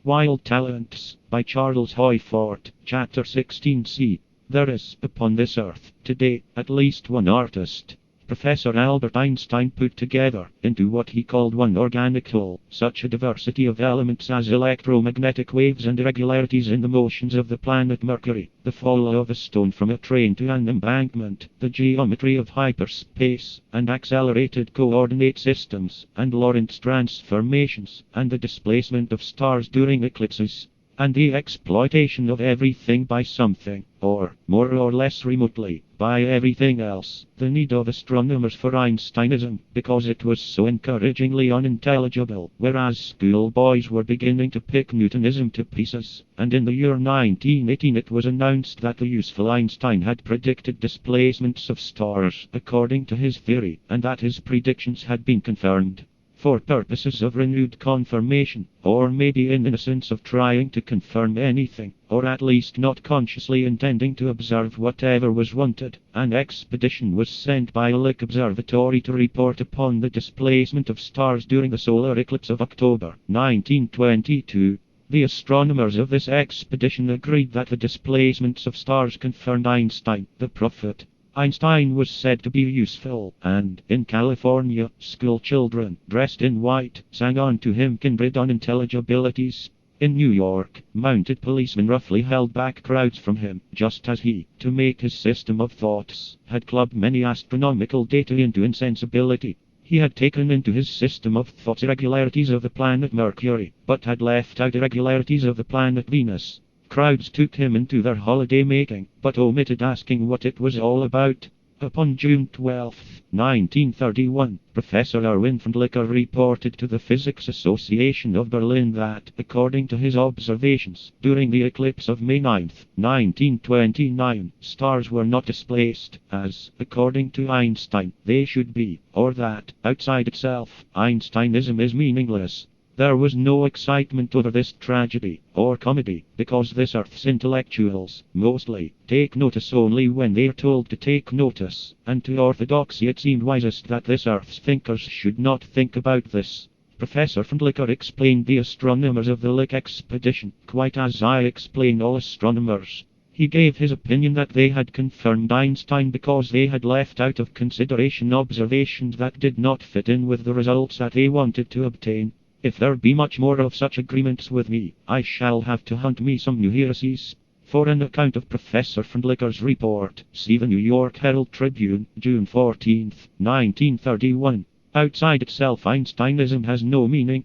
Wild Talents, by Charles Hoyfort, Chapter 16c. There is, upon this earth, today, at least one artist. Professor Albert Einstein put together, into what he called one organic whole, such a diversity of elements as electromagnetic waves and irregularities in the motions of the planet Mercury, the fall of a stone from a train to an embankment, the geometry of hyperspace, and accelerated coordinate systems, and Lorentz transformations, and the displacement of stars during eclipses, and the exploitation of everything by something, or, more or less remotely, by everything else. The need of astronomers for Einsteinism, because it was so encouragingly unintelligible, whereas schoolboys were beginning to pick Newtonism to pieces, and in the year 1918 it was announced that the useful Einstein had predicted displacements of stars, according to his theory, and that his predictions had been confirmed. For purposes of renewed confirmation, or maybe in innocence of trying to confirm anything, or at least not consciously intending to observe whatever was wanted, an expedition was sent by Lick Observatory to report upon the displacement of stars during the solar eclipse of October 1922. The astronomers of this expedition agreed that the displacements of stars confirmed Einstein, the prophet. Einstein was said to be useful, and, in California, school children, dressed in white, sang on to him kindred unintelligibilities. In New York, mounted policemen roughly held back crowds from him, just as he, to make his system of thoughts, had clubbed many astronomical data into insensibility. He had taken into his system of thoughts irregularities of the planet Mercury, but had left out irregularities of the planet Venus. Crowds took him into their holiday making, but omitted asking what it was all about. Upon June 12, 1931, Professor Erwin von Licker reported to the Physics Association of Berlin that, according to his observations, during the eclipse of May 9, 1929, stars were not displaced, as, according to Einstein, they should be, or that, outside itself, Einsteinism is meaningless. There was no excitement over this tragedy, or comedy, because this earth's intellectuals, mostly, take notice only when they are told to take notice, and to orthodoxy it seemed wisest that this earth's thinkers should not think about this. Professor von Licker explained the astronomers of the Lick expedition, quite as I explain all astronomers. He gave his opinion that they had confirmed Einstein because they had left out of consideration observations that did not fit in with the results that they wanted to obtain. If there be much more of such agreements with me, I shall have to hunt me some new heresies. For an account of Professor von Licker's report, see the New York Herald Tribune, June 14, 1931. Outside itself Einsteinism has no meaning.